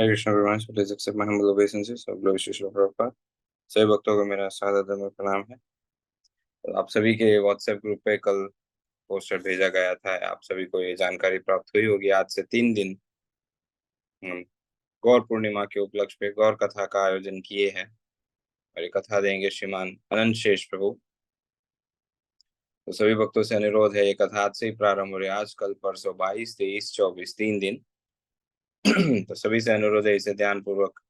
Hare Krishna everyone, so please accept my humble obeisances of Lord Shri Srila Prabhupada। सभी भक्तों को मेरा सादर में प्रणाम है। तो आप सभी के व्हाट्सएप ग्रुप पे कल पोस्टर भेजा गया था, आप सभी को ये जानकारी प्राप्त हुई होगी। आज से 3 दिन हम गौर पूर्णिमा के उपलक्ष्य पे गौर कथा का आयोजन किए हैं और ये कथा देंगे श्रीमान अनंत शेष प्रभु। तो सभी भक्तों से अनुरोध है, ये कथा आज से ही प्रारंभ हो रही है, आज कल परसों 22, 23, 24 3 दिन। तो सभी से अनुरोध है, इसे ध्यान पूर्वक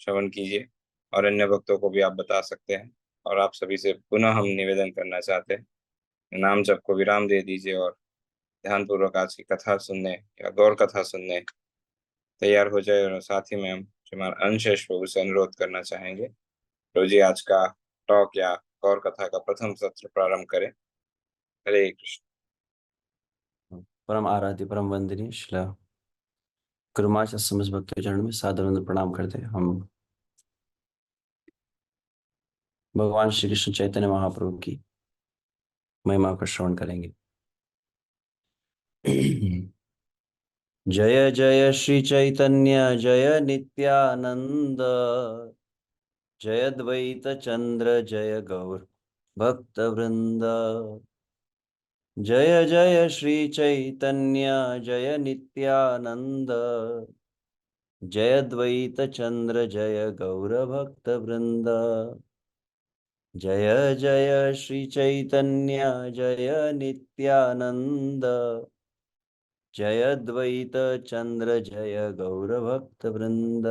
श्रवण कीजिए और अन्य भक्तों को भी आप बता सकते हैं। और आप सभी से पुनः हम निवेदन करना चाहते हैं, नाम जप को विराम दे दीजिए और ध्यान पूर्वक आज की कथा सुनने या गौर कथा सुनने तैयार हो जाए। और साथ ही में हम श्रीमान अंशेष प्रभु से अनुरोध करना चाहेंगे, प्रभु जी आज का टॉक या गौर कथा का प्रथम सत्र प्रारंभ करें। हरे कृष्ण। परम आराध्य परम वंदनीय शिला गुरुमाच समस्त भक्तों चरण में सादर वंदन प्रणाम करते हम भगवान श्री कृष्ण चैतन्य महाप्रभु की महिमा का श्रवण करेंगे। जय जय श्री चैतन्य जय नित्यानंद, जय अद्वैत चंद्र जय गौर भक्त वृंद। जय जय श्री चैतन्य जय नित्यानंद, जय अद्वैत चंद्र जय गौर भक्त वृंद। जय जय श्री चैतन्य जय नित्यानंद, जय अद्वैत चंद्र जय गौर भक्त वृंद।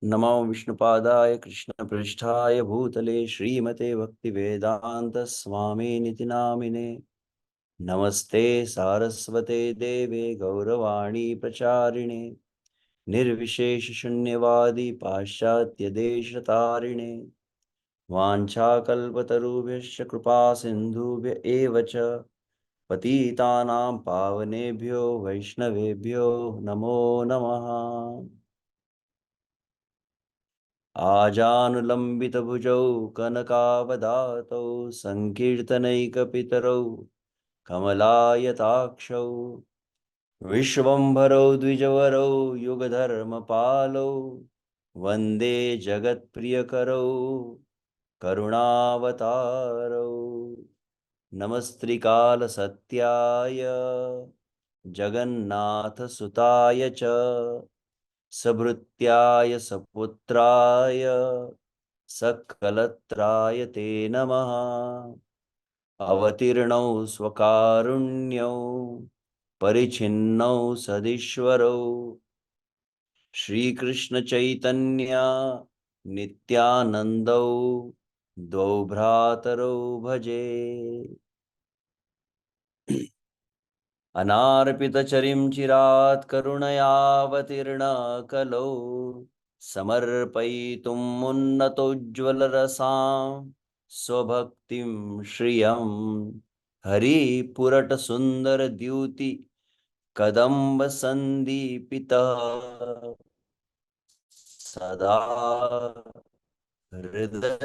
नमो विष्णुपादाय कृष्ण पृष्ठाय भूतले श्रीमते भक्ति वेदांत स्वामी निति नामिने। नमस्ते सारस्वते देवे गौरवाणी प्रचारिणे, निर्विशेष शून्यवादी पाश्चात्य देश तारिणे। वाञ्छाकल्पतरुभ्यश्च कृपा सिन्धुभ्य एव च पतितानां पावनेभ्यो वैष्णवेभ्यो नमो नमः। आजानुलम्बितभुजौ कनकावदातौ सङ्कीर्तनैकपितरौ कमलायताक्षौ, विश्वम्भरौ द्विजवरौ युगधर्मपालौ, वन्दे जगत्प्रियकरौ करुणावतारौ। नमस्त्रिकालसत्याय जगन्नाथसुताय च, सभृत्याय सपुत्राय सकलत्राय ते नमः। अवतीर्णौ स्वकारुण्यौ परिच्छिन्नौ सदीश्वरौ, श्रीकृष्ण चैतन्य नित्यानन्दौ द्वौ भ्रातरौ भजे। अनार्पितचरिं चिरात् करुणयावतीर्ण कलौ, समर्पयितुं मुन्नतोज्ज्वलरसां स्वभक्तिं श्रियं। हरिपुरटसुन्दरद्युति कदम्बसन्दीपितः, सदा हृदयकन्दरे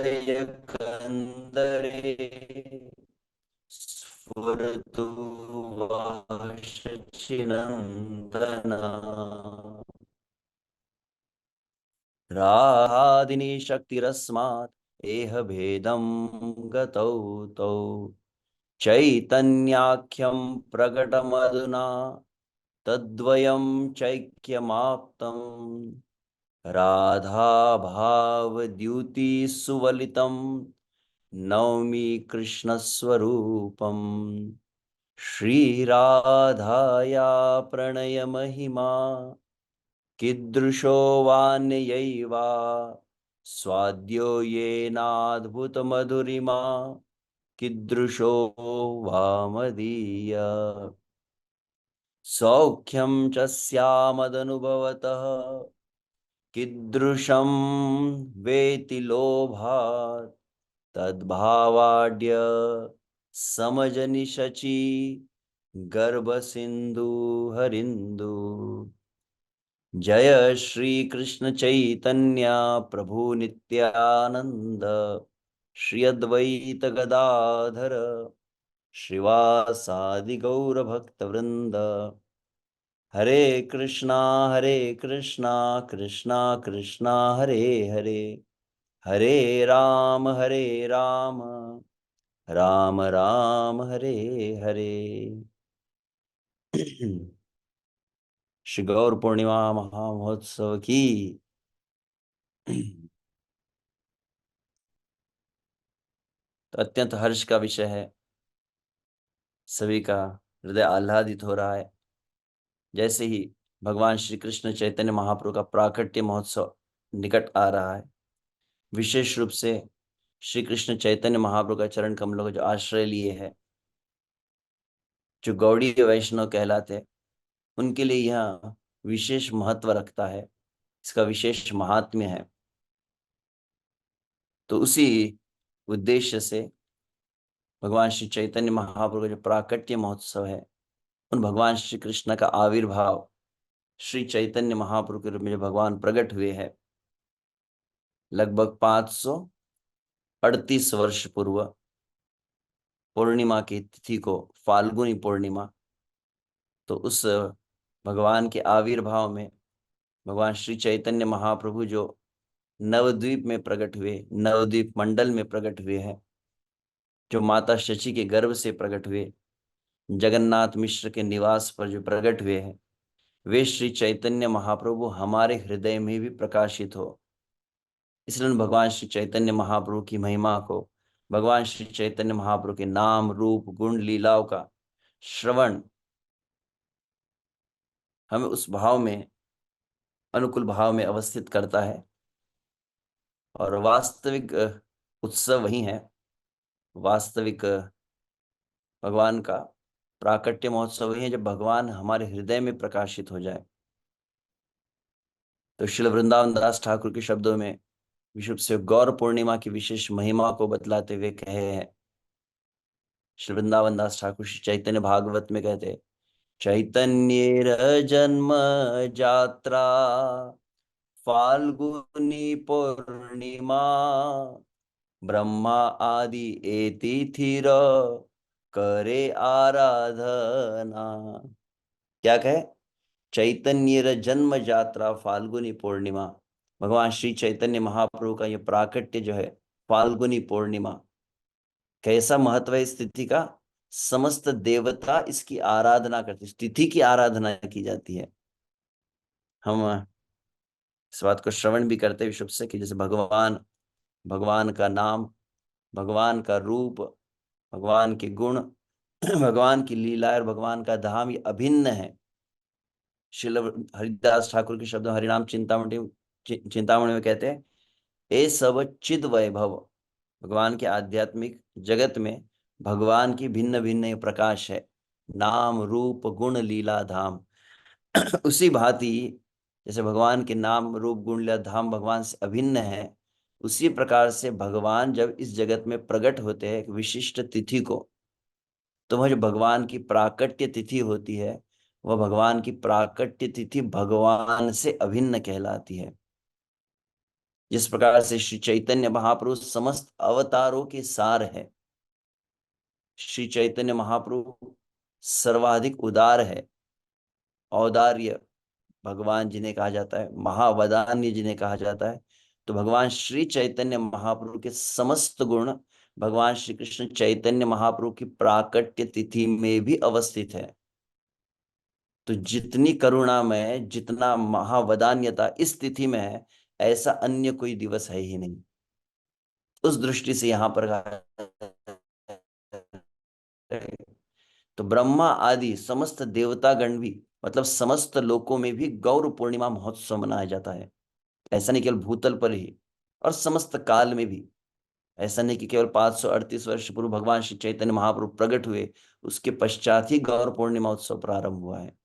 स्फुरतु शचिनन्दन। राधादिनी शक्तिरस्मात् एह भेदं गतौ तौ, चैतन्याख्यं प्रकटमधुना तद्वयं चैक्यमाप्तम्। राधा भावद्युतिसुवलितं नौमि कृष्णस्वरूपम्। श्रीराधाया प्रणयमहिमा कीदृशो वान्ययैवा, स्वाद्यो येनाद्भुतमधुरिमा कीदृशो वामदीय। सौख्यं च स्यामदनुभवतः कीदृशं वेति लोभात्, तद्भावाड्य समजनिशचि गर्भसिन्धु हरिन्दु। जय श्री कृष्ण चैतन्य प्रभु नित्यानंद, श्री अद्वैत गदाधर श्रीवासादि गौर भक्त वृंद। हरे कृष्णा कृष्णा कृष्णा हरे हरे, हरे राम राम राम हरे हरे। श्री गौर पूर्णिमा महामहोत्सव की। तो अत्यंत हर्ष का विषय है, सभी का हृदय आह्लादित हो रहा है। जैसे ही भगवान श्री कृष्ण चैतन्य महाप्रभु का प्राकट्य महोत्सव निकट आ रहा है, विशेष रूप से श्री कृष्ण चैतन्य महाप्रभु का चरण कमलों का जो आश्रय लिए है, जो गौड़ीय वैष्णव कहलाते हैं, उनके लिए यह विशेष महत्व रखता है, इसका विशेष महात्म्य है। तो उसी उद्देश्य से भगवान श्री चैतन्य महाप्रभु का जो प्राकट्य महोत्सव है, उन भगवान श्री कृष्ण का आविर्भाव श्री चैतन्य महाप्रभु के रूप में जो भगवान प्रकट हुए हैं, लगभग 538 वर्ष पूर्व पूर्णिमा की तिथि को, फाल्गुनी पूर्णिमा, तो उस भगवान के आविर्भाव में भगवान श्री चैतन्य महाप्रभु जो नवद्वीप में प्रकट हुए, नवद्वीप मंडल में प्रकट हुए हैं, जो माता शची के गर्भ से प्रकट हुए, जगन्नाथ मिश्र के निवास पर जो प्रकट हुए हैं, वे श्री चैतन्य महाप्रभु हमारे हृदय में भी प्रकाशित हो। इसलिए भगवान श्री चैतन्य महाप्रभु की महिमा को, भगवान श्री चैतन्य महाप्रभु के नाम रूप गुण लीलाओं का श्रवण हमें उस भाव में, अनुकूल भाव में अवस्थित करता है। और वास्तविक उत्सव वही है, वास्तविक भगवान का प्राकट्य महोत्सव वही है, जब भगवान हमारे हृदय में प्रकाशित हो जाए। तो श्रील वृंदावन दास ठाकुर के शब्दों में विशुद्ध से गौर पूर्णिमा की विशेष महिमा को बतलाते हुए कहे हैं, श्री वृंदावन दास ठाकुर श्री चैतन्य भागवत में कहते हैं, चैतन्येर जन्म जात्रा फाल्गुनी पूर्णिमा, ब्रह्मा आदि एतिथिर करे आराधना। क्या कहे? चैतन्य जन्म जात्रा फाल्गुनी पूर्णिमा, भगवान श्री चैतन्य महाप्रभु का यह प्राकट्य जो है फाल्गुनी पूर्णिमा, कैसा महत्व है इस तिथि का। समस्त देवता इसकी आराधना करते, इस तिथि की आराधना की जाती है। हम इस बात को श्रवण भी करते विशुभ से कि जैसे भगवान, भगवान का नाम, भगवान का रूप, भगवान के गुण, भगवान की लीला और भगवान का धाम ये अभिन्न है। श्रील हरिदास ठाकुर के शब्दों हरिनाम चिंतामणि चिंतामणि में कहते हैं, ए सब चिद वैभव, भगवान के आध्यात्मिक जगत में भगवान की भिन्न भिन्न प्रकाश है, नाम रूप गुण लीला धाम। उसी भांति जैसे भगवान के नाम रूप गुण लीला धाम भगवान से अभिन्न है, उसी प्रकार से भगवान जब इस जगत में प्रकट होते हैं एक विशिष्ट तिथि को, तो वह जो भगवान की प्राकट्य तिथि होती है, वह भगवान की प्राकट्य तिथि भगवान से अभिन्न कहलाती है। जिस प्रकार से श्री चैतन्य महाप्रभु समस्त अवतारों के सार है, श्री चैतन्य महाप्रभु सर्वाधिक उदार है, औदार्य भगवान जिन्हें कहा जाता है, महावदान्य जिन्हें कहा जाता है, तो भगवान श्री चैतन्य महाप्रभु के समस्त गुण भगवान श्री कृष्ण चैतन्य महाप्रभु की प्राकट्य तिथि में भी अवस्थित है। तो जितनी करुणा में, जितना महावदान्यता इस तिथि में है, ऐसा अन्य कोई दिवस है ही नहीं। उस दृष्टि से यहां पर तो ब्रह्मा आदि समस्त देवतागण भी, मतलब समस्त लोकों में भी गौर पूर्णिमा महोत्सव मनाया जाता है। ऐसा नहीं केवल भूतल पर ही, और समस्त काल में भी। ऐसा नहीं कि केवल 538 वर्ष पूर्व भगवान श्री चैतन्य महाप्रभु प्रकट हुए, उसके पश्चात ही गौर पूर्णिमा उत्सव प्रारंभ हुआ है।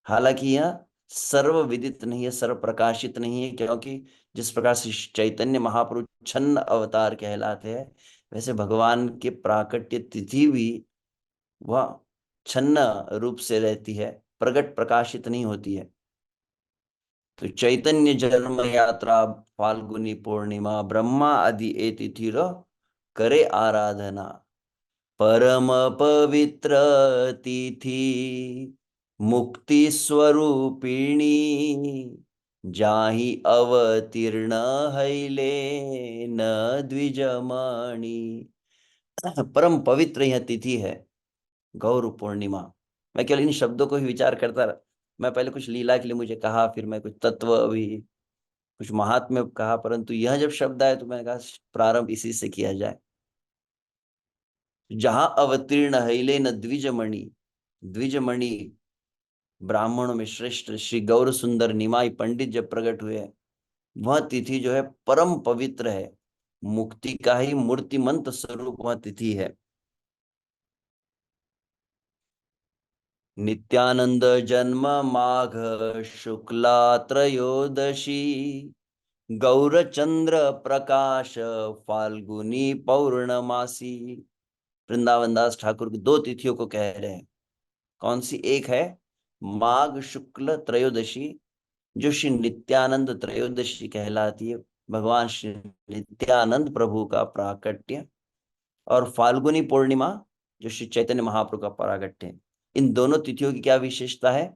हालांकि यह सर्व विदित नहीं है, सर्व प्रकाशित नहीं है, क्योंकि जिस प्रकार से चैतन्य महाप्रभु छन्न अवतार कहलाते हैं, वैसे भगवान के प्राकट्य तिथि भी वह छन्न रूप से रहती है, प्रकट प्रकाशित नहीं होती है। तो चैतन्य जन्म यात्रा फाल्गुनी पूर्णिमा, ब्रह्मा आदि ए तिथिर करे आराधना, परम पवित्र तिथि मुक्ति स्वरूपिणी जाहि अवतीर्ण हैले न द्विजमणि। परम पवित्र यह तिथि है गौर पूर्णिमा। मैं केवल इन शब्दों को ही विचार करता रहा। मैं पहले कुछ लीला के लिए मुझे कहा, फिर मैं कुछ तत्व भी, कुछ महात्म्य कहा, परंतु यह जब शब्द आए तो मैंने कहा प्रारंभ इसी से किया जाए। जहां अवतीर्ण हैले न द्विजमणि, द्विजमणि ब्राह्मणों में श्रेष्ठ श्री गौर सुंदर निमाई पंडित जब प्रकट हुए, वह तिथि जो है परम पवित्र है। मुक्ति का ही मूर्तिमंत स्वरूप वह तिथि है। नित्यानंद जन्म माघ शुक्ला त्रयोदशी, गौरचंद्र प्रकाश फाल्गुनी पौर्णमासी। वृंदावन दास ठाकुर की दो तिथियों को कह रहे हैं। कौन सी? एक है माघ शुक्ल त्रयोदशी, जो श्री नित्यानंद त्रयोदशी कहलाती है, भगवान श्री नित्यानंद प्रभु का प्राकट्य। और फाल्गुनी पूर्णिमा, जो श्री चैतन्य महाप्रभु का प्राकट्य है। इन दोनों तिथियों की क्या विशेषता है?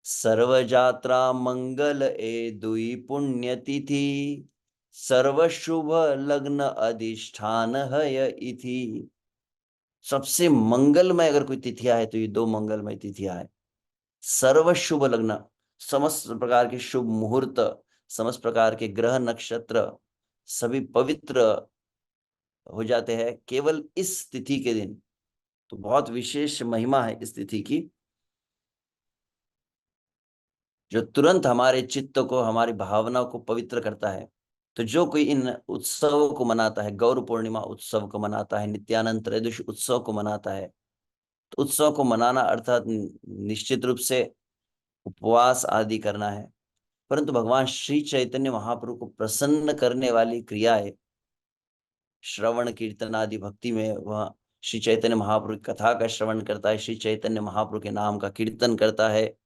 सर्वजात्रा मंगल ए दुई पुण्य तिथि, सर्व शुभ लग्न अधिष्ठान है इति। सबसे मंगलमय अगर कोई तिथियां है तो ये दो मंगलमय तिथियां है। सर्व शुभ लग्न, समस्त प्रकार के शुभ मुहूर्त, समस्त प्रकार के ग्रह नक्षत्र सभी पवित्र हो जाते हैं केवल इस तिथि के दिन। तो बहुत विशेष महिमा है इस तिथि की, जो तुरंत हमारे चित्त को, हमारी भावना को पवित्र करता है। तो जो कोई इन उत्सवों को मनाता है, गौर पूर्णिमा उत्सव को मनाता है, नित्यानंद त्रयोदशी उत्सव को मनाता है, तो उत्सव को मनाना अर्थात निश्चित रूप से उपवास आदि करना है। परंतु भगवान श्री चैतन्य महाप्रभु को प्रसन्न करने वाली क्रियाएं, श्रवण कीर्तन आदि भक्ति में वह श्री चैतन्य महाप्रभु की कथा का श्रवण करता है, श्री चैतन्य महाप्रभु के नाम का कीर्तन करता है,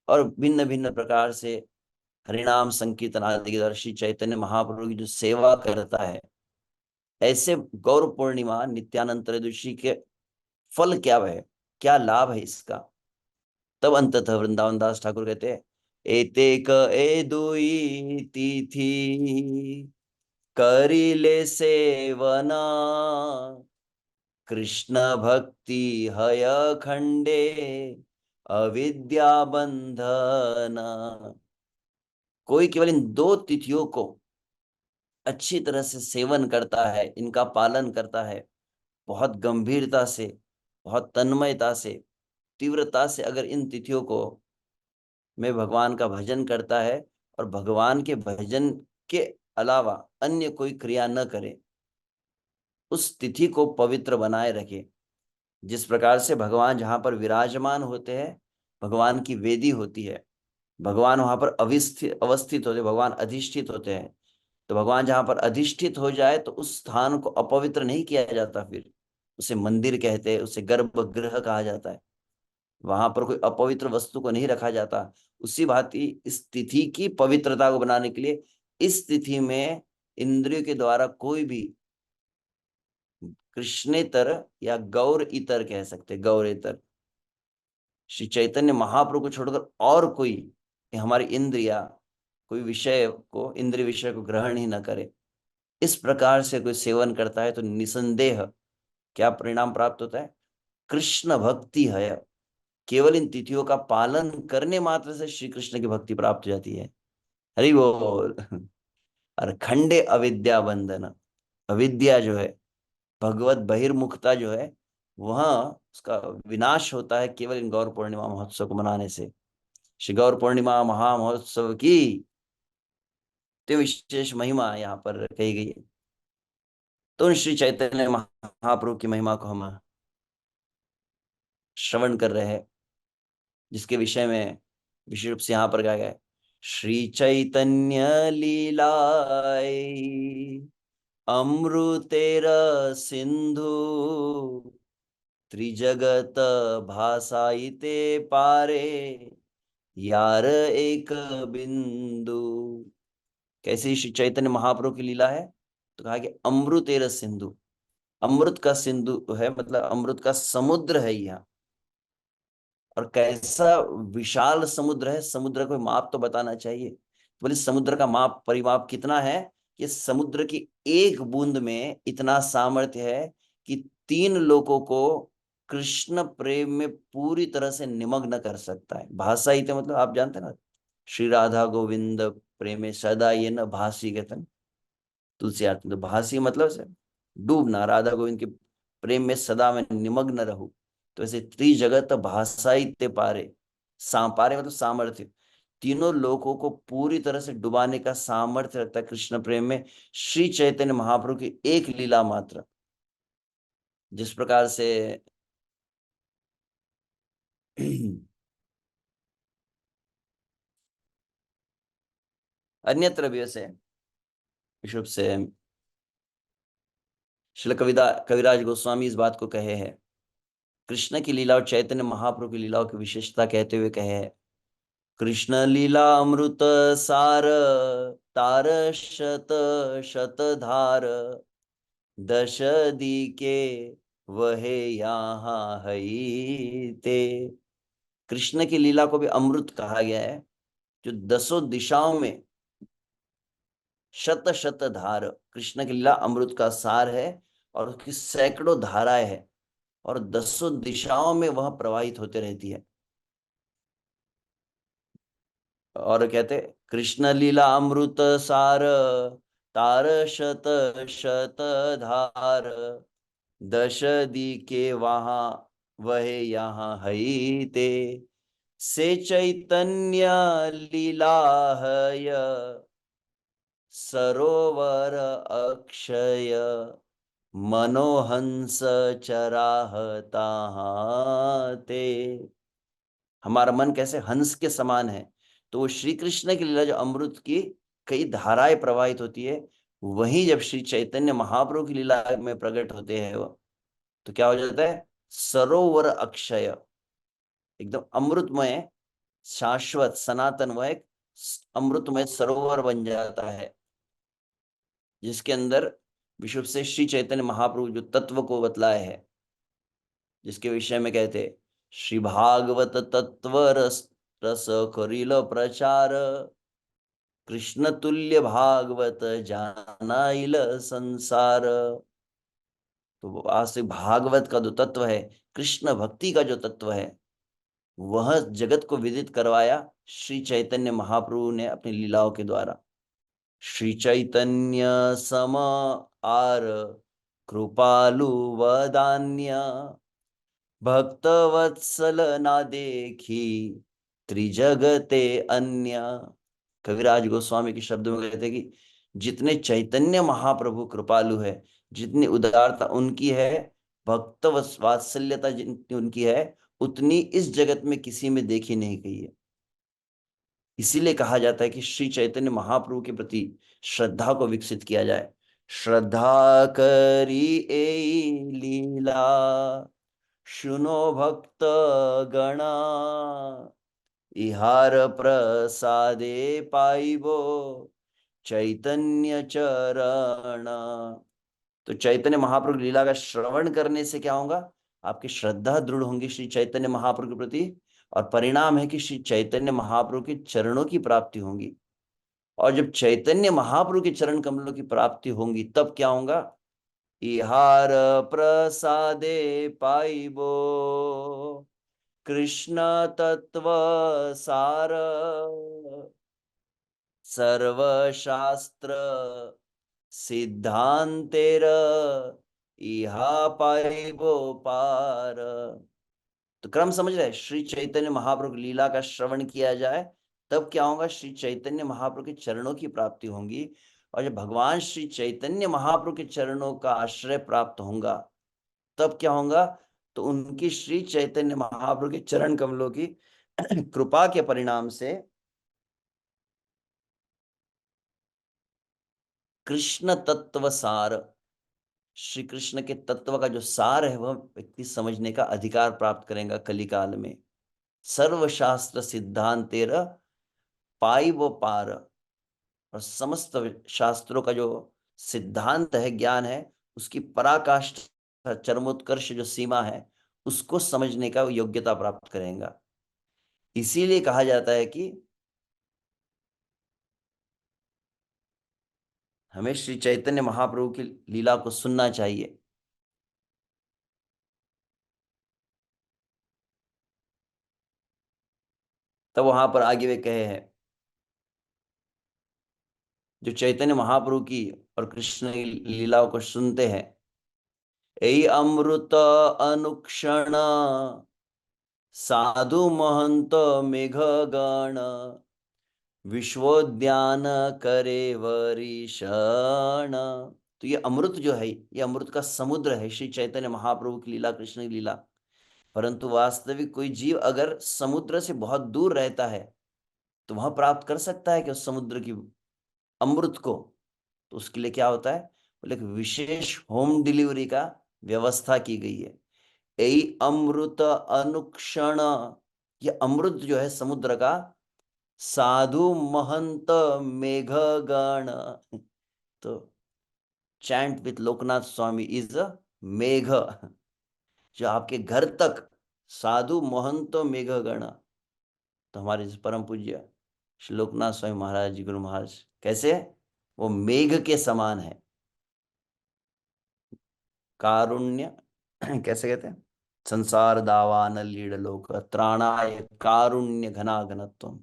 और भिन्न भिन्न प्रकार से हरिनाम संकीर्तन आदि के द्वारा श्री चैतन्य महाप्रभु की जो सेवा करता है। ऐसे गौर पूर्णिमा नित्यानंद त्रयोदशी के फल क्या है, क्या लाभ है इसका? तब अंततः वृंदावन दास ठाकुर कहते हैं, एतेक ए दुई तिथि करिले सेवना, कृष्ण भक्ति हय खंडे अविद्या बंधना। कोई केवल इन दो तिथियों को अच्छी तरह से सेवन करता है, इनका पालन करता है, बहुत गंभीरता से, बहुत तन्मयता से, तीव्रता से अगर इन तिथियों को में भगवान का भजन करता है, और भगवान के भजन के अलावा अन्य कोई क्रिया न करे, उस तिथि को पवित्र बनाए रखे। जिस प्रकार से भगवान जहां पर विराजमान होते हैं, भगवान की वेदी होती है, भगवान वहां पर अवस्थित होते, भगवान अधिष्ठित होते हैं। तो भगवान जहां पर अधिष्ठित हो जाए तो उस स्थान को अपवित्र नहीं किया जाता, फिर उसे मंदिर कहते हैं, उसे गर्भगृह कहा जाता है। वहां पर कोई अपवित्र वस्तु को नहीं रखा जाता। उसी भांति इस तिथि की पवित्रता को बनाने के लिए इस तिथि में इंद्रियों के द्वारा कोई भी कृष्णेतर या गौर इतर कह सकते, गौरेतर श्री चैतन्य महाप्रभु को छोड़कर और कोई हमारी इंद्रिया कोई विषय को, इंद्रिय विषय को ग्रहण ही न करे। इस प्रकार से कोई सेवन करता है तो निसंदेह क्या परिणाम प्राप्त होता है? कृष्ण भक्ति है। केवल इन तिथियों का पालन करने मात्र से श्री कृष्ण की भक्ति प्राप्त हो जाती है। हरि बोल। और खंडे अविद्या बंधन, अविद्या जो है, भगवत बहिर्मुखता जो है, वह उसका विनाश होता है केवल इन गौर पूर्णिमा महोत्सव को मनाने से। श्री गौर पूर्णिमा महामहोत्सव की तो विशेष महिमा यहाँ पर कही गई है। तो श्री चैतन्य महाप्रभु की महिमा को हम श्रवण कर रहे हैं, जिसके विषय में विशेष रूप से यहाँ पर कहा गया है, श्री चैतन्य लीलाय अमृतेर सिंधु, त्रिजगत भासाइते पारे यार एक बिंदु। कैसे श्री चैतन्य महाप्रभु की लीला है? तो कहा कि अमृतेर सिंधु, अमृत का सिंधु है, मतलब अमृत का समुद्र है यहाँ। और कैसा विशाल समुद्र है, समुद्र को माप तो बताना चाहिए। बोले समुद्र का माप परिमाप कितना है, कि समुद्र की एक बूंद में इतना सामर्थ्य है कि 3 लोगों को कृष्ण प्रेम में पूरी तरह से निमग्न कर सकता है। भाषा ही तो मतलब आप जानते हैं ना, श्री राधा गोविंद प्रेमे सदा ये न भासी कहते हैं तुलसी आरती। तो भासी मतलब से डूबना, राधा गोविंद के प्रेम में सदा में निमग्न रहूं। तो ऐसे त्रिजगत भाषाइते पारे, पारे मतलब सामर्थ्य, 3 लोगों को पूरी तरह से डुबाने का सामर्थ्य रखता है कृष्ण प्रेम में श्री चैतन्य महाप्रभु की एक लीला मात्र। जिस प्रकार से अन्यत्र भी से विशुभ से श्रील कविराज गोस्वामी इस बात को कहे हैं, कृष्ण की लीला और चैतन्य महाप्रभु की लीलाओं की विशेषता कहते हुए कहे हैं, कृष्ण लीला अमृत सार, तार शत शत धार, दश दिके वहे यहाँ हई ते। कृष्ण की लीला को भी अमृत कहा गया है, जो 10 दिशाओं में शत शत धार, कृष्ण की लीला अमृत का सार है और उसकी सैकड़ों धाराएं हैं और 10 दिशाओं में वह प्रवाहित होते रहती है। और कहते कृष्ण लीला अमृत सार, तार शत शत धार, दश दिके वहां वहे यहाँ हई ते, से चैतन्य लीला है सरोवर अक्षय, मनोहंस चराहता ते। हमारा मन कैसे हंस के समान है, तो वो श्री कृष्ण की लीला जो अमृत की कई धाराएं प्रवाहित होती है, वहीं जब श्री चैतन्य महाप्रभु की लीला में प्रकट होते हैं वो, तो क्या हो जाता है, सरोवर अक्षय, एकदम अमृतमय, शाश्वत सनातन, वह एक अमृतमय सरोवर बन जाता है, जिसके अंदर विश्व से श्री चैतन्य महाप्रभु जो तत्व को बतलाए है, जिसके विषय में कहते श्री भागवत तत्व रस रस करिल प्रचार, कृष्ण तुल्य भागवत जानाइल संसार। तो वास्तविक भागवत का जो तत्व है, कृष्ण भक्ति का जो तत्व है, वह जगत को विदित करवाया श्री चैतन्य महाप्रभु ने अपनी लीलाओं के द्वारा। श्री चैतन्य सम आर कृपालु वदान्य, भक्त वत्सल ना देखी त्रिजगते अन्य। कविराज गोस्वामी के शब्दों में कहते हैं कि जितने चैतन्य महाप्रभु कृपालु है, जितनी उदारता उनकी है, भक्त वात्सल्यता जितनी उनकी है, उतनी इस जगत में किसी में देखी नहीं गई है। इसीलिए कहा जाता है कि श्री चैतन्य महाप्रभु के प्रति श्रद्धा को विकसित किया जाए। श्रद्धा करी ए लीला शुनो भक्त गणा, इहार प्रसादे पाइबो चैतन्य चरण। तो चैतन्य महाप्रभु की लीला का श्रवण करने से क्या होगा, आपकी श्रद्धा दृढ़ होंगी श्री चैतन्य महाप्रभु के प्रति, और परिणाम है कि श्री चैतन्य महाप्रभु के चरणों की प्राप्ति होगी। और जब चैतन्य महाप्रभु के चरण कमलों की प्राप्ति होंगी, तब क्या होगा, इहार प्रसादे पाइबो कृष्ण तत्व सार, सर्वशास्त्र सिद्धांतेर इहा पाइबो पार। तो क्रम समझ रहे, श्री चैतन्य महाप्रभु की लीला का श्रवण किया जाए, तब क्या होगा, श्री चैतन्य महाप्रभु के चरणों की प्राप्ति होगी। और जब भगवान श्री चैतन्य महाप्रभु के चरणों का आश्रय प्राप्त होगा, तब क्या होगा, तो उनकी श्री चैतन्य महाप्रभु के चरण कमलों की कृपा के परिणाम से कृष्ण तत्व सार, श्री कृष्ण के तत्व का जो सार है, वह व्यक्ति समझने का अधिकार प्राप्त करेगा कलिकाल में। सर्वशास्त्र सिद्धांतेर पाई वो पार, और समस्त शास्त्रों का जो सिद्धांत है, ज्ञान है, उसकी पराकाष्ठा चरमोत्कर्ष जो सीमा है, उसको समझने का वो योग्यता प्राप्त करेगा। इसीलिए कहा जाता है कि हमें श्री चैतन्य महाप्रभु की लीला को सुनना चाहिए। तब वहां पर आगे वे कहे हैं, जो चैतन्य महाप्रभु की और कृष्ण की लीलाओं को सुनते हैं, यही अमृत अनुक्षण साधु महंत मेघ गण विश्वोद्यान करे वरीषण। तो ये अमृत जो है, ये अमृत का समुद्र है, श्री चैतन्य महाप्रभु की लीला, कृष्ण की लीला। परंतु वास्तविक कोई जीव अगर समुद्र से बहुत दूर रहता है तो वह प्राप्त कर सकता है कि उस समुद्र की अमृत को? तो उसके लिए क्या होता है, बोले एक विशेष होम डिलीवरी का व्यवस्था की गई है। यही अमृत अनुक्षण, ये अमृत जो है समुद्र का, साधु महंत मेघगण। तो chant with Loknath Swami is a मेघ, जो आपके घर तक साधु महंत मेघगण। तो हमारे परम पूज्य श्री लोकनाथ स्वामी महाराज जी, गुरु महाराज, कैसे है? वो मेघ के समान है। कारुण्य कैसे कहते हैं, संसार दावान लीड लोक त्राणाय कारुण्य घना घनत्वम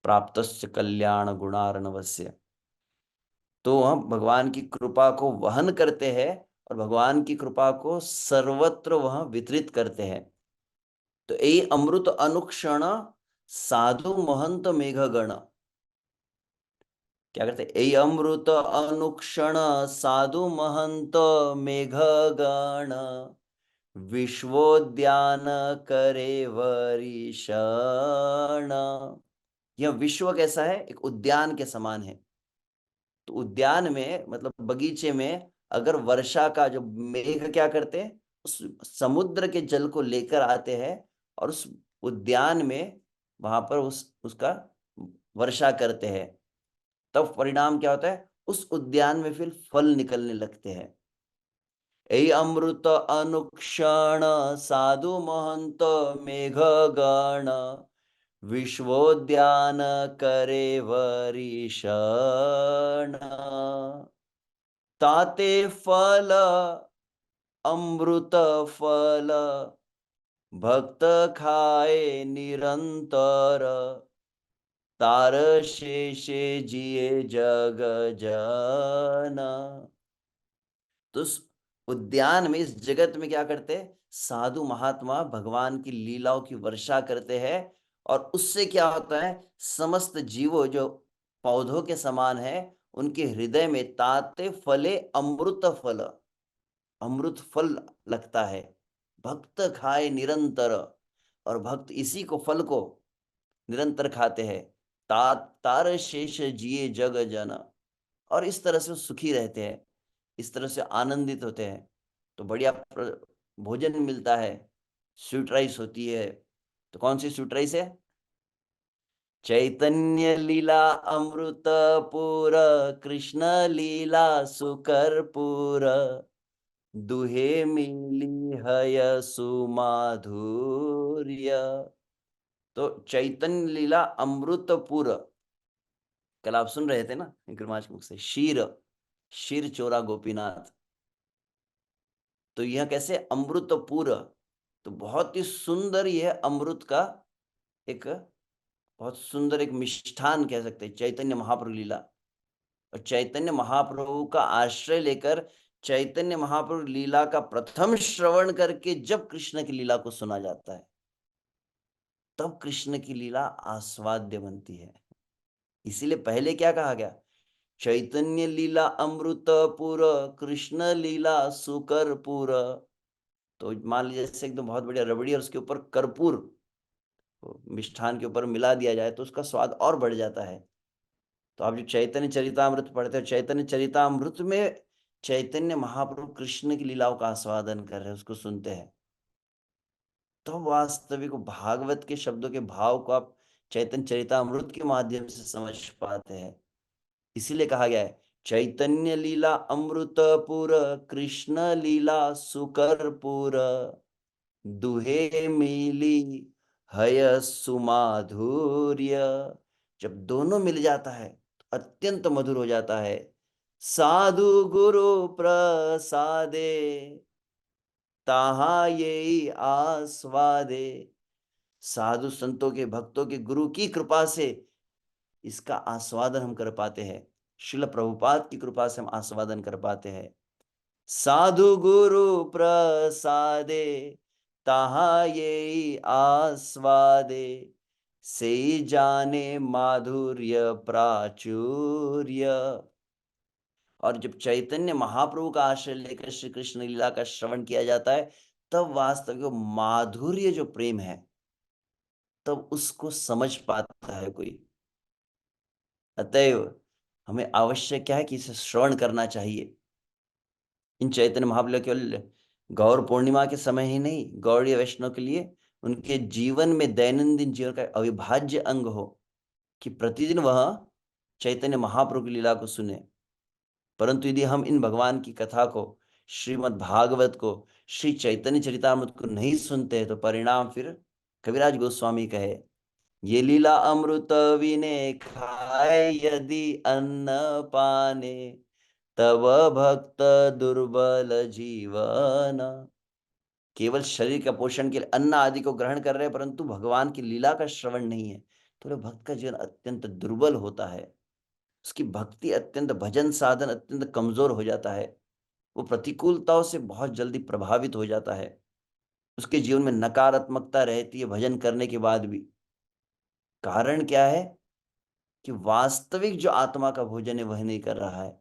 प्राप्तस्य कल्याण गुणार्णवस्य। तो हम भगवान की कृपा को वहन करते हैं और भगवान की कृपा को सर्वत्र वह वितरित करते हैं। तो यही अमृत अनुक्षण साधु महंत मेघगण क्या करते, यही अमृत अनुक्षण साधु महंत मेघगण विश्वोद्यान करे वरीषण। यह विश्व कैसा है, एक उद्यान के समान है। तो उद्यान में मतलब बगीचे में अगर वर्षा का जो मेघ क्या करते हैं, उस समुद्र के जल को लेकर आते हैं और उस उद्यान में वहां पर उसका वर्षा करते हैं, तब परिणाम क्या होता है, उस उद्यान में फिर फल निकलने लगते हैं। यही अमृत अनुक्षण साधु महंत मेघगण विश्वोद्यान करे वरीषण। ताते फल अमृत फल भक्त खाए निरंतर तार शेषे जिए जग जन। तो उस उद्यान में, इस जगत में क्या करते हैं, साधु महात्मा भगवान की लीलाओं की वर्षा करते हैं। और उससे क्या होता है, समस्त जीवों जो पौधों के समान है, उनके हृदय में ताते फले अमृत फल, अमृत फल लगता है। भक्त खाए निरंतर, और भक्त इसी को, फल को निरंतर खाते हैं। तार शेष जिए जग जन, और इस तरह से सुखी रहते हैं, इस तरह से आनंदित होते हैं। तो बढ़िया भोजन मिलता है, स्वीट राइस होती है। तो कौन सी स्वीट राइस है? चैतन्य लीला अमृत पुर कृष्ण लीला सुकरपुर दुहे मिली है सुमाधुर्य। तो चैतन्य लीला अमृतपुर, कल आप सुन रहे थे ना गुरु महाराज के मुख से, शीर शीर चोरा गोपीनाथ। तो यह कैसे अमृतपुर, तो बहुत ही सुंदर, यह अमृत का एक बहुत सुंदर एक मिष्ठान कह सकते हैं, चैतन्य महाप्रभु लीला। और चैतन्य महाप्रभु का आश्रय लेकर चैतन्य महाप्रभु लीला का प्रथम श्रवण करके जब कृष्ण की लीला को सुना जाता है, तब कृष्ण की लीला आस्वाद्य बनती है। इसीलिए पहले क्या कहा गया, चैतन्य लीला अमृतपुर कृष्ण लीला सुकरपुर। तो मान लीजिए जैसे एकदम बहुत बढ़िया रबड़ी और उसके ऊपर कर्पूर मिष्ठान के ऊपर मिला दिया जाए तो उसका स्वाद और बढ़ जाता है। तो आप जो चैतन्य चरितामृत पढ़ते हो, चैतन्य चरितामृत में चैतन्य महाप्रभु कृष्ण की लीलाओं का आस्वादन कर रहे हैं, उसको सुनते हैं, तो वास्तविक भागवत के शब्दों के भाव को आप चैतन्य चरितामृत के माध्यम से समझ पाते हैं। इसीलिए कहा गया है चैतन्य लीला अमृतपुर कृष्ण लीला सुकरपुर दुहे मिली हय सुमाधुर्य। जब दोनों मिल जाता है तो अत्यंत मधुर हो जाता है। साधु गुरु प्रसादे ताहा ये आस्वादे। साधु संतों के, भक्तों के, गुरु की कृपा से इसका आस्वादन हम कर पाते हैं। श्रील प्रभुपाद की कृपा से हम आस्वादन कर पाते हैं। साधु गुरु प्रसादे ताहा ये आस्वादे। से जाने माधुर्य प्राचुर्य। और जब चैतन्य महाप्रभु का आश्रय लेकर श्री कृष्ण लीला का श्रवण किया जाता है, तब वास्तविक माधुर्य जो प्रेम है, तब उसको समझ पाता है कोई। अतएव हमें आवश्यक क्या है कि इसे श्रवण करना चाहिए। इन चैतन्य महाप्रभु केवल गौर पूर्णिमा के समय ही नहीं, गौड़ीय वैष्णव के लिए उनके जीवन में, दैनंदिन जीवन का अविभाज्य अंग हो कि प्रतिदिन वह चैतन्य महाप्रभु की लीला को सुने। परंतु यदि हम इन भगवान की कथा को, श्रीमद् भागवत को, श्री चैतन्य चरितामृत को नहीं सुनते हैं, तो परिणाम फिर कविराज गोस्वामी कहे, ये लीला अमृत विने खाए यदि अन्न पाने, तब भक्त दुर्बल जीवन। केवल शरीर का पोषण के लिए अन्न आदि को ग्रहण कर रहे हैं, परंतु भगवान की लीला का श्रवण नहीं है, तो भक्त का जीवन अत्यंत दुर्बल होता है। उसकी भक्ति अत्यंत, भजन साधन अत्यंत कमजोर हो जाता है। वो प्रतिकूलताओं से बहुत जल्दी प्रभावित हो जाता है। उसके जीवन में नकारात्मकता रहती है भजन करने के बाद भी। कारण क्या है कि वास्तविक जो आत्मा का भोजन है वह नहीं कर रहा है।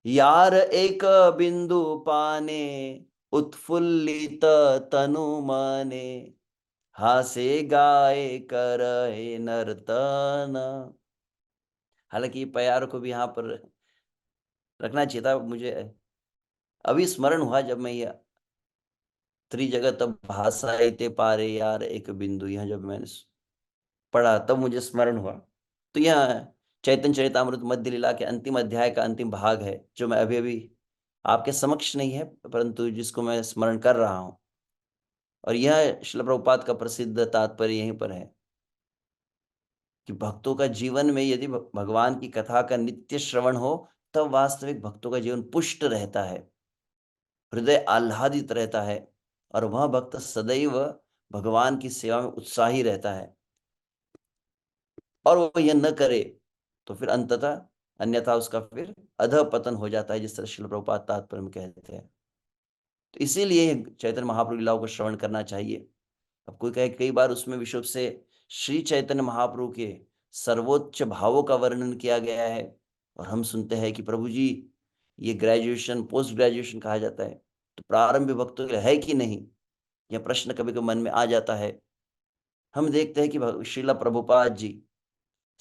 यार एक बिंदु पाने उत्फुल्लित तनु मने, हासे गाए करहे नर्तन। हालांकि ये प्यार को भी यहाँ पर रखना चाहिए था। मुझे अभी स्मरण हुआ जब मैं ये त्रिजगत भाषाइते पारे यार एक बिंदु, यहाँ जब मैंने पढ़ा तब मुझे स्मरण हुआ। तो यह चैतन्य चरितामृत मध्य लीला के अंतिम अध्याय का अंतिम भाग है, जो मैं अभी अभी आपके समक्ष नहीं है, परंतु जिसको मैं स्मरण कर रहा हूं। और यह श्रील प्रभुपाद का प्रसिद्ध तात्पर्य यहीं पर है कि भक्तों का जीवन में यदि भगवान की कथा का नित्य श्रवण हो, तब वास्तविक भक्तों का जीवन पुष्ट रहता है, हृदय आह्लादित रहता है, और वह भक्त सदैव भगवान की सेवा में उत्साही रहता है। और वो यह न करे तो फिर अंततः, अन्यथा उसका फिर अधः पतन हो जाता है, जिस तरह श्रील प्रभुपाद तात्पर्य में कहते हैं। तो इसीलिए चैतन्य महाप्रभु लीलाओं को श्रवण करना चाहिए। अब कोई कहे, कई बार उसमें विशुद्ध से श्री चैतन्य महाप्रभु के सर्वोच्च भावों का वर्णन किया गया है, और हम सुनते हैं कि प्रभु जी ये ग्रेजुएशन, पोस्ट ग्रेजुएशन कहा जाता है, तो प्रारंभिक भक्तों के लिए है कि नहीं, यह प्रश्न कभी कभी मन में आ जाता है। हम देखते हैं कि श्रीला प्रभुपाद जी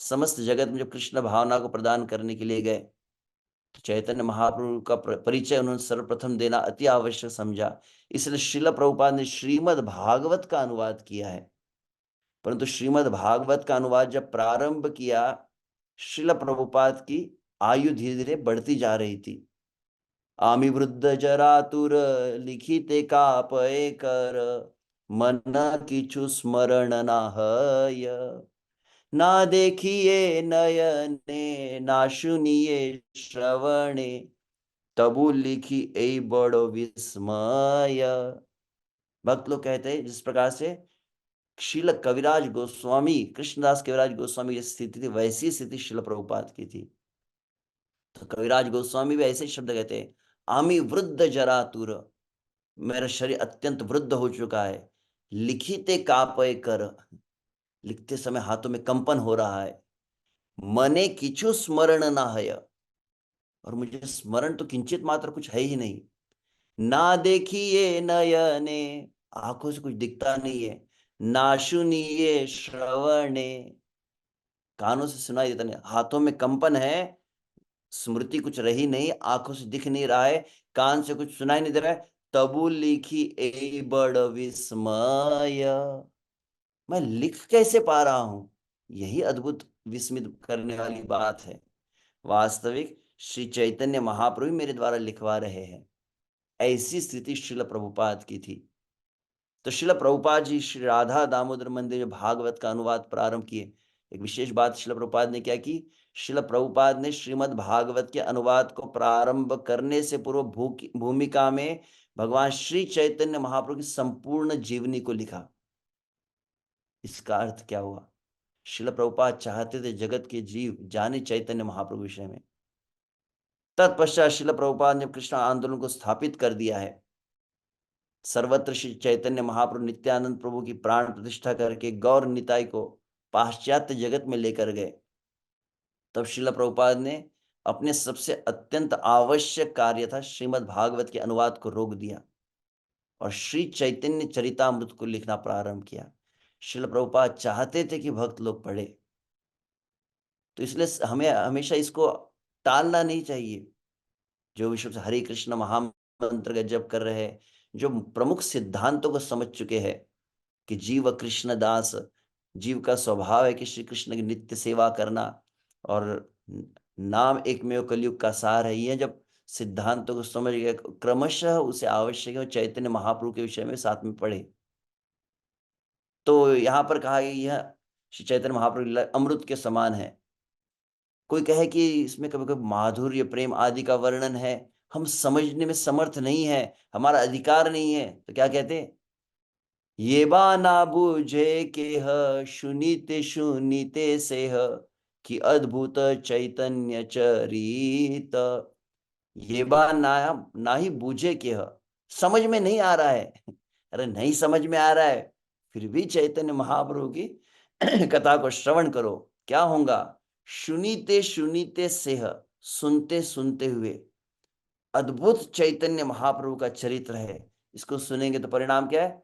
समस्त जगत में जब कृष्ण भावना को प्रदान करने के लिए गए, तो चैतन्य महाप्रभु का परिचय उन्होंने सर्वप्रथम देना अति आवश्यक समझा। इसलिए श्रील प्रभुपाद ने श्रीमद् भागवत का अनुवाद किया है। परंतु श्रीमद् भागवत का अनुवाद जब प्रारंभ किया, श्रील प्रभुपाद की आयु धीरे धीरे बढ़ती जा रही थी। आमि वृद्ध जरातुर लिखिते कापय कर, मन किछु स्मरण ना हय। ना देखिए नयने ना सुनिए श्रवणे, तबु लिखी ए बड़ो विस्मय। भक्त लोग कहते हैं जिस प्रकार से श्रील कविराज गोस्वामी, कृष्णदास कविराज गोस्वामी की स्थिति थी, वैसी स्थिति श्रील प्रभुपाद की थी। तो कविराज गोस्वामी भी ऐसे शब्द कहते हैं, आमी वृद्ध जरातुर, मेरा शरीर अत्यंत वृद्ध हो चुका है। लिखिते कापय कर, लिखते समय हाथों में कंपन हो रहा है। मने किछु स्मरण ना है, और मुझे स्मरण तो किंचित मात्र कुछ है ही नहीं। ना देखिए नयने, आंखों से कुछ दिखता नहीं है। ना सुनिए श्रवणे, कानों से सुनाई देता नहीं। हाथों में कंपन है, स्मृति कुछ रही नहीं, आंखों से दिख नहीं रहा है, कान से कुछ सुनाई नहीं दे रहा है। तबु लिखी ए बड़ विस्मय, मैं लिख कैसे पा रहा हूं, यही अद्भुत विस्मित करने वाली बात है। वास्तविक श्री चैतन्य महाप्रभु मेरे द्वारा लिखवा रहे हैं। ऐसी स्थिति श्रील प्रभुपाद की थी। तो शिल प्रभुपाद जी श्री राधा दामोदर मंदिर भागवत का अनुवाद प्रारंभ किए। एक विशेष बात शिल प्रभुपाद ने क्या की, शिल प्रभुपाद ने श्रीमद् भागवत के अनुवाद को प्रारंभ करने से पूर्व भूमिका में भगवान श्री चैतन्य महाप्रभु की संपूर्ण जीवनी को लिखा। इसका अर्थ क्या हुआ, शिल प्रभुपाद चाहते थे जगत के जीव जाने चैतन्य महाप्रभु विषय में। तत्पश्चात शिल प्रभुपाद ने कृष्ण आंदोलन को स्थापित कर दिया है। सर्वत्र श्री चैतन्य महाप्रभु नित्यानंद प्रभु की प्राण प्रतिष्ठा करके गौर निताई को पाश्चात्य जगत में लेकर गए। तब श्रील प्रभुपाद ने अपने सबसे अत्यंत आवश्यक कार्य था श्रीमद् भागवत के अनुवाद को रोक दिया और श्री चैतन्य चरितामृत को लिखना प्रारंभ किया। श्रील प्रभुपाद चाहते थे कि भक्त लोग पढ़े, तो इसलिए हमें हमेशा इसको टालना नहीं चाहिए। जो विश्व से हरे कृष्ण महामंत्र का जप कर रहे हैं, जो प्रमुख सिद्धांतों को समझ चुके हैं कि जीव कृष्ण दास, जीव का स्वभाव है कि श्री कृष्ण की नित्य सेवा करना और नाम एकमेव कलयुग का सार है, ये जब सिद्धांतों को समझ गए क्रमशः उसे आवश्यक है चैतन्य महाप्रभु के विषय में साथ में पढ़े। तो यहाँ पर कहा यह श्री चैतन्य महाप्रभु लीला अमृत के समान है। कोई कहे कि इसमें कभी कभी माधुर्य प्रेम आदि का वर्णन है, हम समझने में समर्थ नहीं है, हमारा अधिकार नहीं है, तो क्या कहते हैं, ये बा ना बूझे के ह सुनीते सुनीते से ह कि अद्भुत चैतन्य चरित। ये बा ना ही बूझे के ह, समझ में नहीं आ रहा है अरे नहीं समझ में आ रहा है, फिर भी चैतन्य महाप्रभु की कथा को श्रवण करो, क्या होगा, सुनीते सुनीते से ह, सुनते सुनते हुए अद्भुत चैतन्य महाप्रभु का चरित्र है, इसको सुनेंगे तो परिणाम क्या है,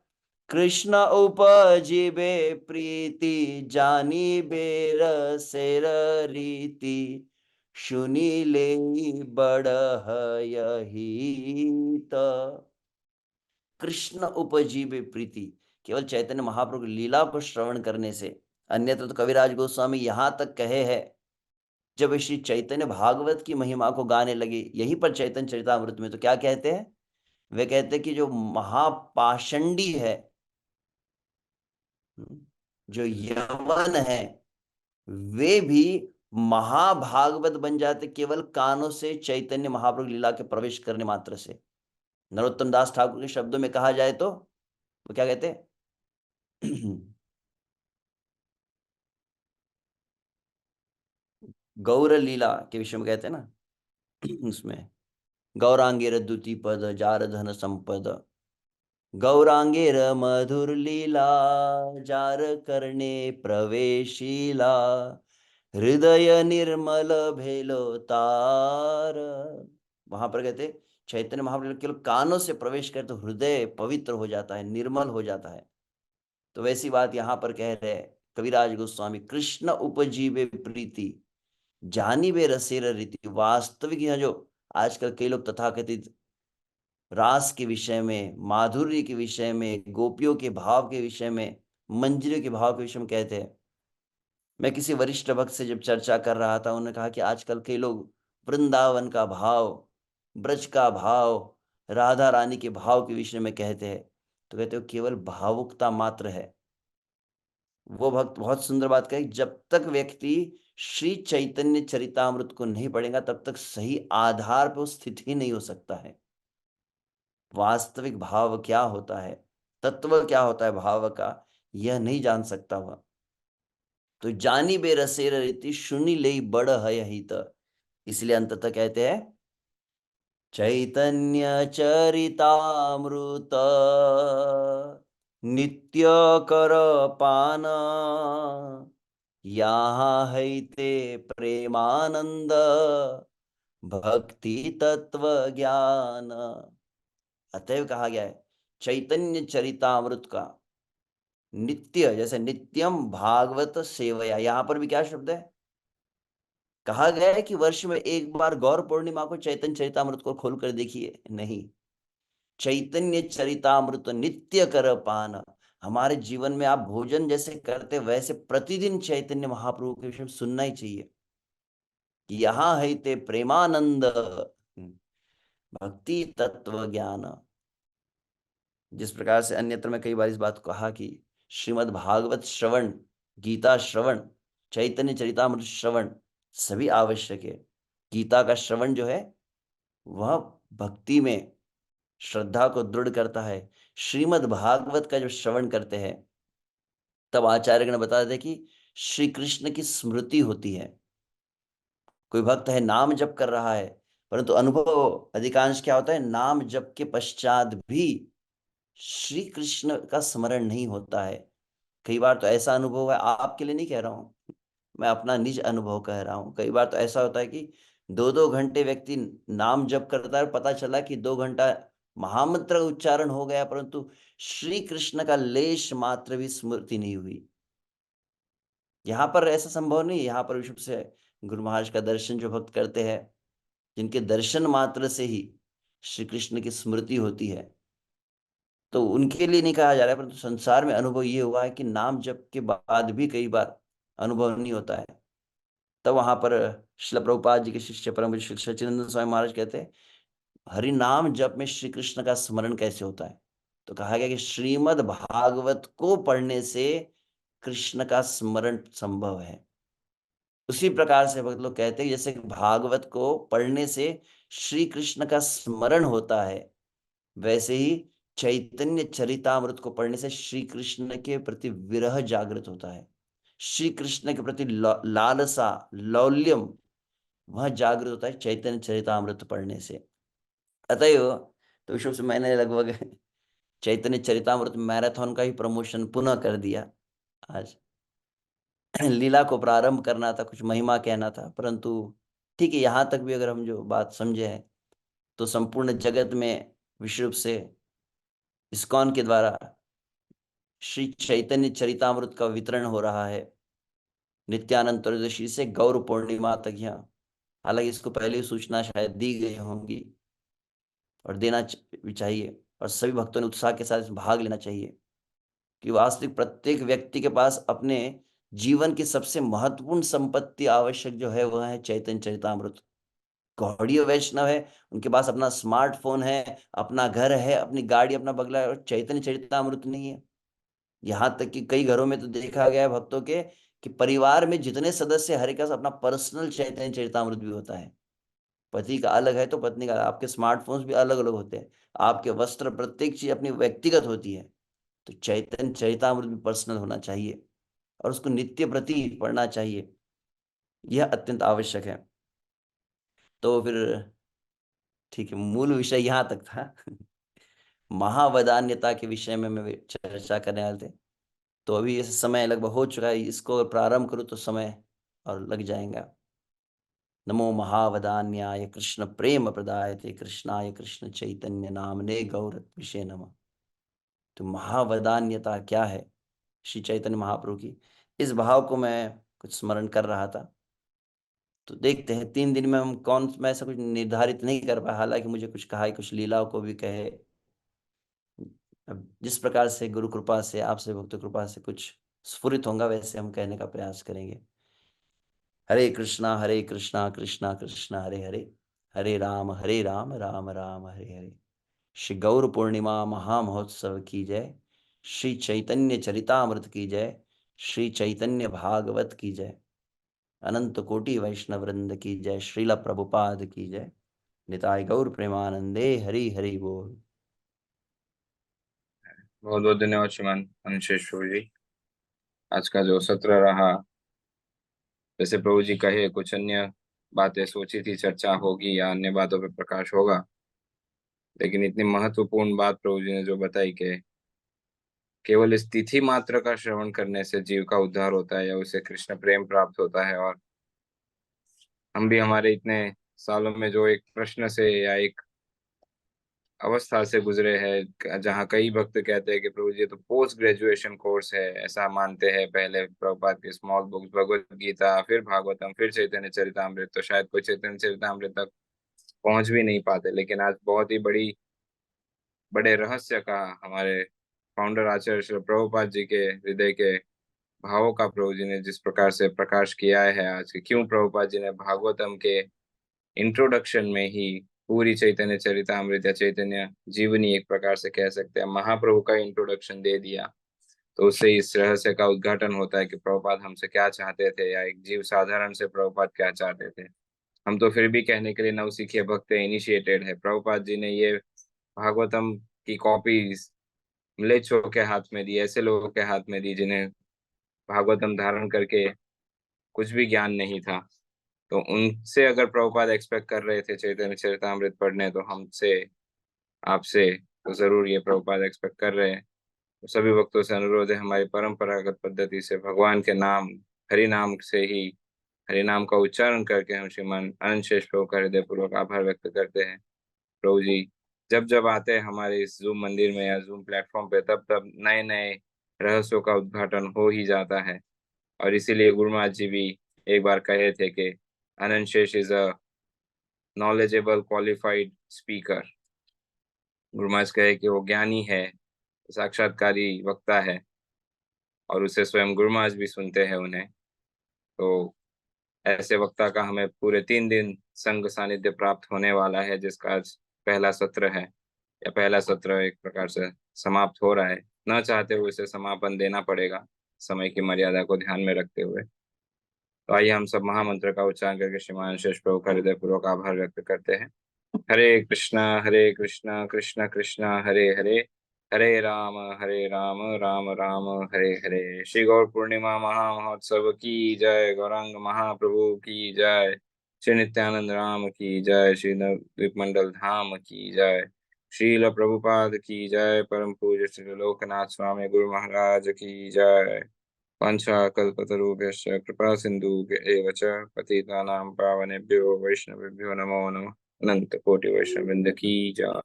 कृष्ण उपजीवे प्रीति जानी बेर सेर रीति सुनी ले बड़ हित। कृष्ण उपजीवे प्रीति, केवल चैतन्य महाप्रभु की लीला को श्रवण करने से, अन्यत्र तो कविराज गोस्वामी यहां तक कहे हैं, जब श्री चैतन्य भागवत की महिमा को गाने लगे यहीं पर चैतन्य चरितामृत में, तो क्या कहते हैं, वे कहते हैं कि जो महापाषंडी है, जो यवन है, वे भी महाभागवत बन जाते केवल कानों से चैतन्य महाप्रभु लीला के प्रवेश करने मात्र से। नरोत्तम दास ठाकुर के शब्दों में कहा जाए तो वो क्या कहते हैं गौर लीला के विषय में कहते हैं ना उसमें, गौरांगेर द्युति पद जार धन संपद, गौरांगेर मधुर लीला जार करने प्रवेशीला, हृदय निर्मल भेलो तार। वहां पर कहते चैतन्य महाप्रभु केवल कानों से प्रवेश करे तो हृदय पवित्र हो जाता है, निर्मल हो जाता है। तो वैसी बात यहाँ पर कह रहे कविराज गोस्वामी, कृष्ण उपजीवे प्रीति जानी बे रसेर रीति। वास्तविक यह जो आजकल कई लोग तथाकथित रास के विषय में, माधुर्य के विषय में, गोपियों के भाव के विषय में, मंजरियों के भाव के विषय में कहते हैं, मैं किसी वरिष्ठ भक्त से जब चर्चा कर रहा था, उन्होंने कहा कि आजकल कई लोग वृंदावन का भाव, ब्रज का भाव, राधा रानी के भाव के विषय में कहते हैं, तो कहते हो केवल भावुकता मात्र है। वो भक्त बहुत सुंदर बात कही, जब तक व्यक्ति श्री चैतन्य चरितामृत को नहीं पढ़ेगा तब तक सही आधार पर स्थित ही नहीं हो सकता है। वास्तविक भाव क्या होता है, तत्व क्या होता है भाव का, यह नहीं जान सकता वह। तो जानी बे रसेर रीति सुनी ले बड़ है हित, इसलिए अंततः कहते हैं चैतन्य चरितामृत नित्य कर पान, यहाँ है ते प्रेमानंद भक्ति तत्व ज्ञान। अतएव कहा गया है चैतन्य चरितामृत का नित्य, जैसे नित्यम भागवत सेवया, यहां पर भी क्या शब्द है, कहा गया है कि वर्ष में एक बार गौर पूर्णिमा को चैतन्य चरितामृत को खोलकर देखिए, नहीं, चैतन्य चरितामृत नित्य कर पान, हमारे जीवन में आप भोजन जैसे करते वैसे प्रतिदिन चैतन्य महाप्रभु के विषय में सुनना ही चाहिए। यहाँ है ते प्रेमानंद भक्ति तत्व ज्ञान। जिस प्रकार से अन्यत्र में कई बार इस बात को कहा कि श्रीमद् भागवत श्रवण, गीता श्रवण, चैतन्य चरितामृत श्रवण सभी आवश्यक है। गीता का श्रवण जो है वह भक्ति में श्रद्धा को दृढ़ करता है। श्रीमद् भागवत का जो श्रवण करते हैं तब आचार्यगण बताते हैं कि श्री कृष्ण की स्मृति होती है। कोई भक्त है नाम जप कर रहा है, परंतु अनुभव अधिकांश क्या होता है, नाम जप के पश्चात भी श्री कृष्ण का स्मरण नहीं होता है। कई बार तो ऐसा अनुभव है, आपके लिए नहीं कह रहा हूं, मैं अपना निज अनुभव कह रहा हूं। कई बार तो ऐसा होता है कि 2-2 घंटे व्यक्ति नाम जप करता है, पता चला कि 2 घंटा महामंत्र उच्चारण हो गया, परंतु श्री कृष्ण का लेश मात्र भी स्मृति नहीं हुई। यहाँ पर ऐसा संभव नहीं। यहाँ पर विशुद्ध से गुरु महाराज का दर्शन जो भक्त करते हैं, जिनके दर्शन मात्र से ही श्री कृष्ण की स्मृति होती है, तो उनके लिए नहीं कहा जा रहा है। परंतु संसार में अनुभव ये हुआ है कि नाम जप के बाद भी कई बार अनुभव नहीं होता है। तब वहां पर श्रील प्रभुपाद जी के शिष्य परम पूज्य श्री सच्चिदानंद स्वामी महाराज कहते हैं, हरि नाम जप में श्री कृष्ण का स्मरण कैसे होता है? तो कहा गया कि श्रीमद् भागवत को पढ़ने से कृष्ण का स्मरण संभव है। उसी प्रकार से भक्त लोग कहते हैं जैसे भागवत को पढ़ने से श्री कृष्ण का स्मरण होता है, वैसे ही चैतन्य चरितामृत को पढ़ने से श्री कृष्ण के प्रति विरह जागृत होता है। श्री कृष्ण के प्रति लालसा, लौल्यम वह जागृत होता है चैतन्य चरितामृत पढ़ने से। अतएव तो विश्व से मैंने लगभग चैतन्य चरितामृत मैराथन का ही प्रमोशन पुनः कर दिया आज। लीला को प्रारंभ करना था, कुछ महिमा कहना था, परंतु ठीक है, यहाँ तक भी अगर हम जो बात समझे हैं तो संपूर्ण जगत में विश्व रूप से इस्कॉन के द्वारा श्री चैतन्य चरितामृत का वितरण हो रहा है नित्यानंद त्रयोदशी से गौर पूर्णिमा तक। यहाँ हालांकि इसको पहले ही सूचना शायद दी गई होंगी और देना भी चाहिए, और सभी भक्तों ने उत्साह के साथ भाग लेना चाहिए कि वास्तविक प्रत्येक व्यक्ति के पास अपने जीवन की सबसे महत्वपूर्ण संपत्ति आवश्यक जो है वह है चैतन्य चरितामृत। गौड़ीय वैष्णव है, उनके पास अपना स्मार्टफोन है, अपना घर है, अपनी गाड़ी, अपना बंगला है, और चैतन्य चरितामृत नहीं है। यहाँ तक कि कई घरों में तो देखा गया है भक्तों के कि परिवार में जितने सदस्य हर एक का अपना पर्सनल चैतन्य चरितामृत भी होता है। पति का अलग है तो पत्नी का, आपके स्मार्टफोन्स भी अलग अलग होते हैं, आपके वस्त्र, प्रत्येक चीज अपनी व्यक्तिगत होती है। तो चैतन्य चरितामृत भी पर्सनल होना चाहिए और उसको नित्य प्रति पढ़ना चाहिए, यह अत्यंत आवश्यक है। तो फिर ठीक है, मूल विषय यहाँ तक था। महावदान्यता के विषय में मैं चर्चा करने वाले थे, तो अभी इस समय लगभग हो चुका है, इसको प्रारंभ करूँ तो समय और लग जाएगा। नमो महावदान्याय कृष्ण प्रेम प्रदायते कृष्णाय कृष्ण चैतन्य नामने गौर विषय नमः। तो महावदान्यता क्या है श्री चैतन्य महाप्रभु की, इस भाव को मैं कुछ स्मरण कर रहा था। तो देखते हैं 3 दिन में हम कौन, मैं ऐसा कुछ निर्धारित नहीं कर पाया, हालांकि मुझे कुछ कहा है, कुछ लीलाओं को भी कहे। अब जिस प्रकार से गुरु कृपा से, आपसे भक्त कृपा से कुछ स्फुरित होगा वैसे हम कहने का प्रयास करेंगे। हरे कृष्णा कृष्णा कृष्णा हरे हरे, हरे राम राम राम हरे हरे। श्री गौर पूर्णिमा महामहोत्सव की जय, श्री चैतन्य चरितामृत की जय, श्री चैतन्य भागवत की जय, अनंत कोटि वैष्णव वृंद की जय, श्रीला प्रभुपाद की जय। निताय गौर प्रेमानंदे, हरि हरि बोल। बहुत बहुत धन्यवाद श्रीमान अनुशेश्वर जी। आज का जो सत्र रहा, जैसे प्रभु जी कहे, कुछ अन्य बातें सोची थी चर्चा होगी या अन्य बातों पे प्रकाश होगा, लेकिन इतनी महत्वपूर्ण बात प्रभु जी ने जो बताई कि केवल इस तिथि मात्र का श्रवण करने से जीव का उद्धार होता है या उसे कृष्ण प्रेम प्राप्त होता है। और हम भी हमारे इतने सालों में जो एक प्रश्न से या एक अवस्था से गुजरे हैं, जहाँ कई भक्त कहते हैं कि प्रभु जी, ये तो पोस्ट ग्रेजुएशन कोर्स है, ऐसा मानते हैं। पहले प्रभुपाद की स्मॉल बुक्स, भगवत गीता, फिर भागवतम, फिर चैतन्य चरितामृत, तो शायद कोई चैतन्य चरितामृत तक पहुंच भी नहीं पाते। लेकिन आज बहुत ही बड़े रहस्य का हमारे फाउंडर आचार्य श्री प्रभुपाद जी के हृदय के भावों का प्रभु जी ने जिस प्रकार से प्रकाश किया है आज, कि क्यों प्रभुपाद जी ने भागवतम के इंट्रोडक्शन में ही पूरी चैतन्य चरितामृत या चैतन्य जीवनी एक प्रकार से कह सकते हैं, महाप्रभु का इंट्रोडक्शन दे दिया, तो उससे इस रहस्य का उद्घाटन होता है कि प्रभुपाद हमसे क्या चाहते थे, या एक जीव साधारण से प्रभुपाद क्या चाहते थे। हम तो फिर भी कहने के लिए नवसिखिए भक्त इनिशिएटेड है। प्रभुपाद जी ने ये भागवतम की कॉपीज म्लेच्छों के हाथ में दी, ऐसे लोगों के हाथ में दी जिन्हें भागवतम धारण करके कुछ भी ज्ञान नहीं था। तो उनसे अगर प्रभुपाद एक्सपेक्ट कर रहे थे चैतन्य चरितामृत पढ़ने, तो हमसे, आपसे तो जरूर ये प्रभुपाद एक्सपेक्ट कर रहे हैं। तो सभी भक्तों से अनुरोध है, हमारी परंपरागत पद्धति से भगवान के नाम, हरि नाम से ही, हरि नाम का उच्चारण करके हम श्रीमान अनंत शेष प्रभु का हृदय पूर्वक आभार व्यक्त करते हैं। प्रभु जी जब जब आते हैं हमारे इस जूम मंदिर में या जूम प्लेटफॉर्म पे, तब तब नए नए रहस्यों का उद्घाटन हो ही जाता है। और इसीलिए गुरु महाराज जी भी एक बार कहे थे कि अनंत शेष is a knowledgeable qualified speaker. Guru Maharaj कहे कि वो ज्ञानी है, साक्षात्कारी वक्ता है, और उसे स्वयं गुरु महाराज भी सुनते हैं उन्हें। तो ऐसे वक्ता का हमें पूरे 3 दिन संग सानिध्य प्राप्त होने वाला है, जिसका आज पहला सत्र है, या पहला सत्र एक प्रकार से समाप्त हो रहा है। न चाहते हुए इसे समापन देना पड़ेगा, समय की मर्यादा को ध्यान में रखते हुए। तो आइए हम सब महामंत्र का उच्चारण करके श्रीमान शेष प्रभु का हृदय पूर्वक आभार व्यक्त करते हैं। हरे कृष्णा कृष्ण कृष्ण हरे हरे, हरे राम राम राम हरे हरे। श्री गौर पूर्णिमा महा महोत्सव की जय, गौरांग महाप्रभु की जय, श्री नित्यानंद राम की जय, श्री द्वीप मंडल धाम की जय, श्रील प्रभुपाद की जय, परम पूज्य श्री लोकनाथ स्वामी गुरु महाराज की जय। वाञ्छाकल्पतरुभ्यश्च कृपा सिन्धुभ्य च पतितानां पावनेभ्यो वैष्णवेभ्यो नमो नमः। अनंत कोटि वैष्णव वृंद की जय।